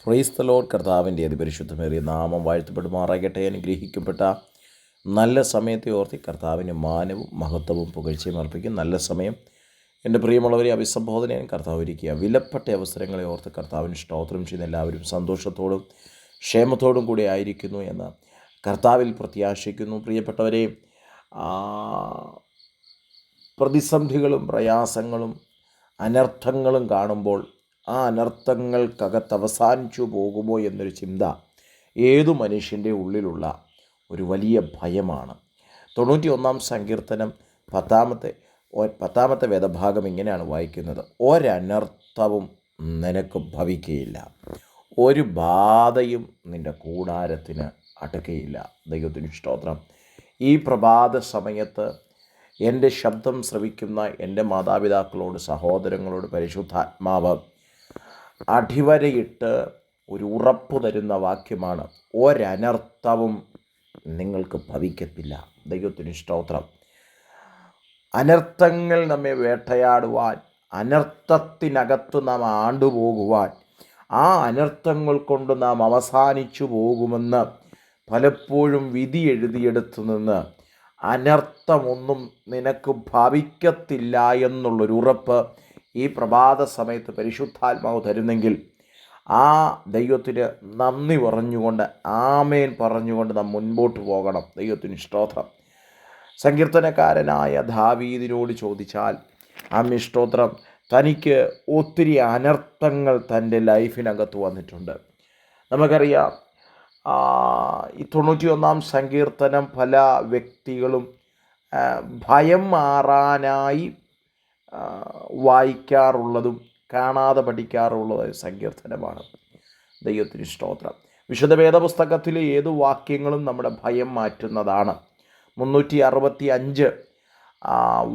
Praise the Lord. കർത്താവിൻ്റെ അതിപരിശുദ്ധമേറിയ നാമം വാഴ്ത്തപ്പെടുമാറാകട്ടെ. അനുഗ്രഹിക്കപ്പെട്ട നല്ല സമയത്തെ ഓർത്തി കർത്താവിന് മാനവും മഹത്വവും പുകഴ്ചയും അർപ്പിക്കും. നല്ല സമയം എൻ്റെ പ്രിയമുള്ളവരെ അഭിസംബോധനയും കർത്താവ് ഒരുക്കിയ വിലപ്പെട്ട അവസരങ്ങളെ ഓർത്ത് കർത്താവിന് സ്തോത്രം ചെയ്യുന്ന എല്ലാവരും സന്തോഷത്തോടും ക്ഷേമത്തോടും കൂടി ആയിരിക്കുന്നു എന്ന് കർത്താവിൽ പ്രത്യാശിക്കുന്നു. പ്രിയപ്പെട്ടവരെ, പ്രതിസന്ധികളും പ്രയാസങ്ങളും അനർത്ഥങ്ങളും കാണുമ്പോൾ ആ അനർത്ഥങ്ങൾക്കകത്ത് അവസാനിച്ചു പോകുമോ എന്നൊരു ചിന്ത ഏതു മനുഷ്യൻ്റെ ഉള്ളിലുള്ള ഒരു വലിയ ഭയമാണ്. 91 സങ്കീർത്തനം 10 വേദഭാഗം ഇങ്ങനെയാണ് വായിക്കുന്നത്: ഒരനർത്ഥവും നിനക്ക് ഭവിക്കുകയില്ല, ഒരു ബാധയും നിൻ്റെ കൂടാരത്തിന് അടുക്കുകയില്ല. ദൈവത്തിന് സ്തോത്രം. ഈ പ്രഭാത സമയത്ത് എൻ്റെ ശബ്ദം ശ്രവിക്കുന്ന എൻ്റെ മാതാപിതാക്കളോട്, സഹോദരങ്ങളോട് പരിശുദ്ധാത്മാവ് അടിവരയിട്ട് ഒരു ഉറപ്പ് തരുന്ന വാക്യമാണ്: ഒരനർത്ഥവും നിങ്ങൾക്ക് ഭവിക്കത്തില്ല. ദൈവത്തിന് സ്തോത്രം. അനർത്ഥങ്ങൾ നമ്മെ വേട്ടയാടുവാൻ, അനർത്ഥത്തിനകത്ത് നാം ആണ്ടുപോകുവാൻ, ആ അനർത്ഥങ്ങൾ കൊണ്ട് നാം അവസാനിച്ചു പോകുമെന്ന് പലപ്പോഴും വിധി എഴുതിയെടുത്തു നിന്ന് അനർത്ഥമൊന്നും നിനക്ക് ഭവിക്കത്തില്ല എന്നുള്ളൊരു ഉറപ്പ് ഈ പ്രഭാത സമയത്ത് പരിശുദ്ധാത്മാവ് തരുന്നെങ്കിൽ ആ ദൈവത്തിന് നന്ദി പറഞ്ഞുകൊണ്ട്, ആമേൻ പറഞ്ഞുകൊണ്ട് നാം മുൻപോട്ട് പോകണം. ദൈവത്തിന് സ്തോത്രം. സങ്കീർത്തനക്കാരനായ ദാവീദിനോട് ചോദിച്ചാൽ സ്തോത്രം, തനിക്ക് ഒത്തിരി അനർത്ഥങ്ങൾ തൻ്റെ ലൈഫിനകത്ത് വന്നിട്ടുണ്ട്. നമുക്കറിയാം, ഈ 91 സങ്കീർത്തനം പല വ്യക്തികളും ഭയം മാറാനായി വായിക്കാറുള്ളതും കാണാതെ പഠിക്കാറുള്ളതും സങ്കീർത്തനമാണ്. ദൈവത്തിന് സ്തോത്രം. വിശുദ്ധ വേദപുസ്തകത്തിലെ ഏതു വാക്യങ്ങളും നമ്മുടെ ഭയം മാറ്റുന്നതാണ്. 365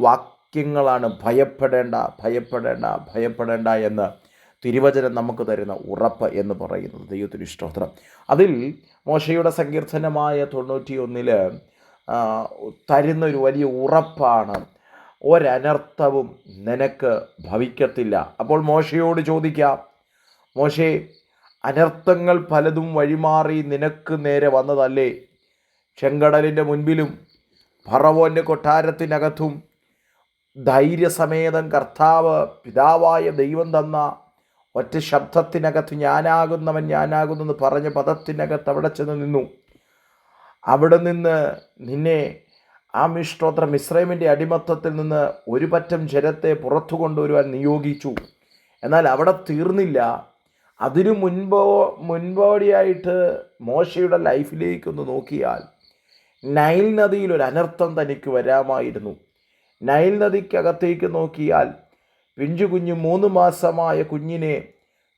വാക്യങ്ങളാണ് ഭയപ്പെടേണ്ട, ഭയപ്പെടേണ്ട, ഭയപ്പെടേണ്ട എന്ന് തിരുവചനം നമുക്ക് തരുന്ന ഉറപ്പ് എന്ന് പറയുന്നത്. ദൈവത്തിന് സ്തോത്രം. അതിൽ മോശയുടെ സങ്കീർത്തനമായ 91 തരുന്നൊരു വലിയ ഉറപ്പാണ്: ഒരനർത്ഥവും നിനക്ക് ഭവിക്കത്തില്ല. അപ്പോൾ മോശയോട് ചോദിക്കാം: മോശേ, അനർത്ഥങ്ങൾ പലതും വഴിമാറി നിനക്ക് നേരെ വന്നതല്ലേ? ചെങ്കടലിൻ്റെ മുൻപിലും ഫറവോൻ്റെ കൊട്ടാരത്തിനകത്തും ധൈര്യസമേതം കർത്താവ് പിതാവായ ദൈവം തന്ന ഒറ്റ ശബ്ദത്തിനകത്ത് ഞാനാകുന്നവൻ ഞാനാകുന്നെന്ന് പറഞ്ഞ പദത്തിനകത്ത് അവിടെ ചെന്ന് നിന്നു. അവിടെ നിന്ന് നിന്നെ സ്തോത്രം മിസ്രൈമിൻ്റെ അടിമത്തത്തിൽ നിന്ന് ഒരു പറ്റം ജനത്തെ പുറത്തു കൊണ്ടുവരുവാൻ നിയോഗിച്ചു. എന്നാൽ അവിടെ തീർന്നില്ല. അതിനു മുൻപോടിയായിട്ട് മോശയുടെ ലൈഫിലേക്കൊന്ന് നോക്കിയാൽ നൈൽ നദിയിൽ ഒരു അനർത്ഥം തനിക്ക് വരാമായിരുന്നു. നൈൽ നദിക്കകത്തേക്ക് നോക്കിയാൽ പിഞ്ചു കുഞ്ഞ് 3 മാസമായ കുഞ്ഞിനെ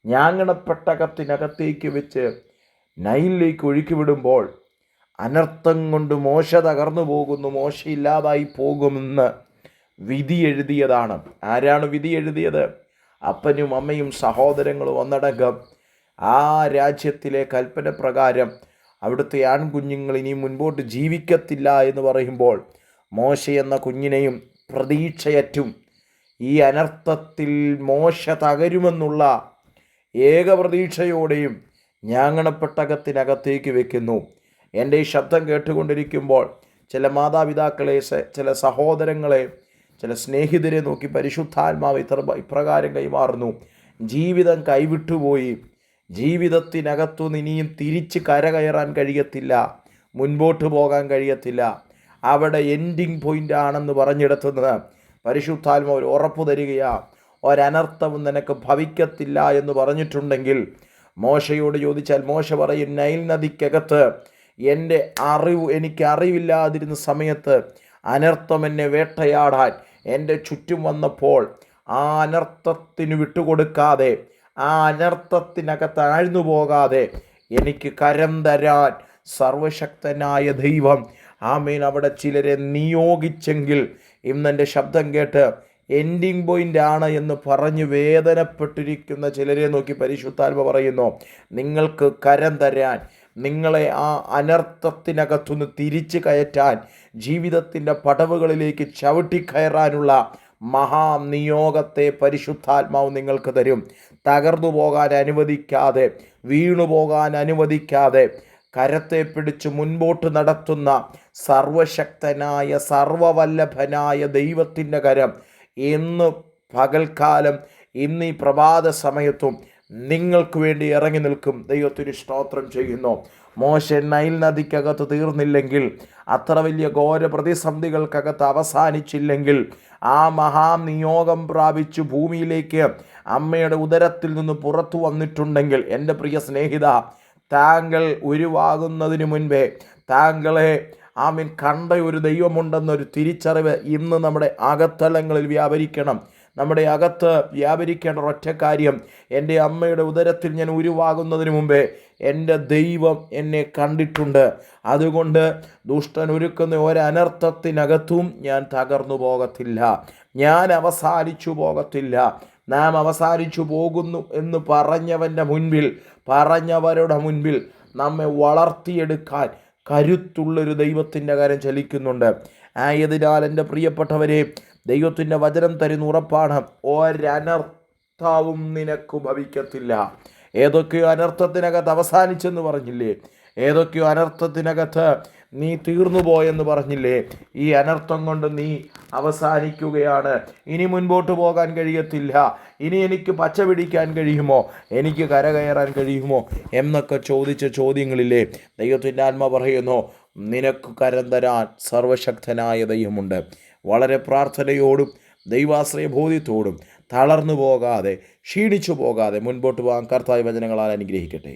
ഞാങ്ങണപ്പെട്ടകത്തിനകത്തേക്ക് വെച്ച് നൈലിലേക്ക് ഒഴുക്കിവിടുമ്പോൾ അനർത്ഥം കൊണ്ട് മോശ തകർന്നു പോകുന്നു, മോശ ഇല്ലാതായി പോകുമെന്ന് വിധി എഴുതിയതാണ്. ആരാണ് വിധി എഴുതിയത്? അപ്പനും അമ്മയും സഹോദരങ്ങളും ഒന്നടങ്കം. ആ രാജ്യത്തിലെ കൽപ്പന പ്രകാരം അവിടുത്തെ ആൺകുഞ്ഞുങ്ങൾ ഇനി മുൻപോട്ട് ജീവിക്കത്തില്ല എന്ന് പറയുമ്പോൾ മോശ എന്ന കുഞ്ഞിനെയും പ്രതീക്ഷയറ്റും ഈ അനർത്ഥത്തിൽ മോശ തകരുമെന്നുള്ള ഏക പ്രതീക്ഷയോടെയും ഞാങ്ങണപ്പെട്ടകത്തിനകത്തേക്ക് വെക്കുന്നു. എൻ്റെ ഈ ശബ്ദം കേട്ടുകൊണ്ടിരിക്കുമ്പോൾ ചില മാതാപിതാക്കളെ, ചില സഹോദരങ്ങളെ, ചില സ്നേഹിതരെ നോക്കി പരിശുദ്ധാത്മാവ് ഇപ്രകാരം കൈമാറുന്നു: ജീവിതം കൈവിട്ടുപോയി, ജീവിതത്തിനകത്തുനിന്ന് ഇനിയും തിരിച്ച് കരകയറാൻ കഴിയത്തില്ല, മുൻപോട്ട് പോകാൻ കഴിയത്തില്ല, അവിടെ എൻഡിങ് പോയിൻ്റ് ആണെന്ന് പറഞ്ഞിടത്തുന്നത് പരിശുദ്ധാത്മാവ് ഒരു ഉറപ്പ് തരികയാണ്: ഒരനർത്ഥവും നിനക്ക് ഭവിക്കത്തില്ല എന്ന് പറഞ്ഞിട്ടുണ്ടെങ്കിൽ മോശയോട് ചോദിച്ചാൽ മോശ പറയും: നൈൽ നദിക്കകത്ത് എനിക്ക് അറിവില്ലാതിരുന്ന സമയത്ത് അനർത്ഥം എന്നെ വേട്ടയാടാൻ എൻ്റെ ചുറ്റും വന്നപ്പോൾ ആ അനർത്ഥത്തിന് വിട്ടുകൊടുക്കാതെ, ആ അനർത്ഥത്തിനകത്ത് ആഴ്ന്നു പോകാതെ എനിക്ക് കരം തരാൻ സർവശക്തനായ ദൈവം ആമേൻ അവിടെ ചിലരെ നിയോഗിച്ചെങ്കിൽ ഇന്നെൻ്റെ ശബ്ദം കേട്ട് എൻഡിങ് പോയിൻ്റ് ആണ് എന്ന് പറഞ്ഞ് വേദനപ്പെട്ടിരിക്കുന്ന ചിലരെ നോക്കി പരിശുദ്ധാത്മ പറയുന്നു: നിങ്ങൾക്ക് കരം തരാൻ, നിങ്ങളെ ആ അനർത്ഥത്തിനകത്തുനിന്ന് തിരിച്ചു കയറ്റാൻ, ജീവിതത്തിൻ്റെ പടവുകളിലേക്ക് ചവിട്ടിക്കയറാനുള്ള മഹാനിയോഗത്തെ പരിശുദ്ധാത്മാവ് നിങ്ങൾക്ക് തരും. തകർന്നു പോകാൻ അനുവദിക്കാതെ, വീണുപോകാൻ അനുവദിക്കാതെ കരത്തെ പിടിച്ച് മുൻപോട്ട് നടത്തുന്ന സർവശക്തനായ സർവവല്ലഭനായ ദൈവത്തിൻ്റെ കരം ഇന്ന് പകൽക്കാലം, ഇന്ന് ഈ പ്രഭാത സമയത്തും നിങ്ങൾക്ക് വേണ്ടി ഇറങ്ങി നിൽക്കും. ദൈവത്തിന് സ്തോത്രം ചെയ്യുന്നു. മോശെ നൈൽ നദിക്കകത്ത് തീർന്നില്ലെങ്കിൽ, അത്ര വലിയ ഘോര പ്രതിസന്ധികൾക്കകത്ത് അവസാനിച്ചില്ലെങ്കിൽ, ആ മഹാനിയോഗം പ്രാപിച്ചു ഭൂമിയിലേക്ക് അമ്മയുടെ ഉദരത്തിൽ നിന്ന് പുറത്തു വന്നിട്ടുണ്ടെങ്കിൽ, എൻ്റെ പ്രിയ സ്നേഹിത, താങ്കൾ ഉരുവാകുന്നതിന് മുൻപേ താങ്കളെ കണ്ട ഒരു ദൈവമുണ്ടെന്നൊരു തിരിച്ചറിവ് ഇന്ന് നമ്മുടെ അകത്തളങ്ങളിൽ വ്യാപരിക്കണം. നമ്മുടെ അകത്ത് വ്യാപരിക്കേണ്ട ഒറ്റ കാര്യം, എൻ്റെ അമ്മയുടെ ഉദരത്തിൽ ഞാൻ ഉരുവാകുന്നതിന് മുമ്പേ എൻ്റെ ദൈവം എന്നെ കണ്ടിട്ടുണ്ട്. അതുകൊണ്ട് ദുഷ്ടൻ ഒരുക്കുന്ന ഒരനർത്ഥത്തിനകത്തും ഞാൻ തകർന്നു പോകത്തില്ല, ഞാൻ അവസാനിച്ചു പോകത്തില്ല. നാം അവസാനിച്ചു പോകുന്നു എന്ന് പറഞ്ഞവൻ്റെ മുൻപിൽ, പറഞ്ഞവരുടെ മുൻപിൽ നമ്മെ വളർത്തിയെടുക്കാൻ കരുത്തുള്ളൊരു ദൈവത്തിൻ്റെ കാര്യം ചലിക്കുന്നുണ്ട്. ആയതിനാൽ എൻ്റെ പ്രിയപ്പെട്ടവരെ, ദൈവത്തിൻ്റെ വചനം തരുന്ന ഉറപ്പാണ്, ഒരനർത്ഥവും നിനക്ക് ഭവിക്കത്തില്ല. ഏതൊക്കെയോ അനർത്ഥത്തിനകത്ത് അവസാനിച്ചെന്ന് പറഞ്ഞില്ലേ? ഏതൊക്കെയോ അനർത്ഥത്തിനകത്ത് നീ തീർന്നു പോയെന്ന് പറഞ്ഞില്ലേ? ഈ അനർത്ഥം കൊണ്ട് നീ അവസാനിക്കുകയാണ്. ഇനി മുൻപോട്ട് പോകാൻ കഴിയത്തില്ല. ഇനി എനിക്ക് പച്ച പിടിക്കാൻ കഴിയുമോ? എനിക്ക് കരകയറാൻ കഴിയുമോ എന്നൊക്കെ ചോദിച്ച ചോദ്യങ്ങളില്ലേ, ദൈവത്തിൻ്റെ ആത്മ പറയുന്നു, നിനക്ക് കരം തരാൻ സർവശക്തനായ ദൈവമുണ്ട്. വളരെ പ്രാർത്ഥനയോടും ദൈവാശ്രയബോധ്യത്തോടും തളർന്നു പോകാതെ, ക്ഷീണിച്ചു പോകാതെ മുൻപോട്ട് പോകാൻ കർത്താവ് വചനങ്ങളാൽ അനുഗ്രഹിക്കട്ടെ.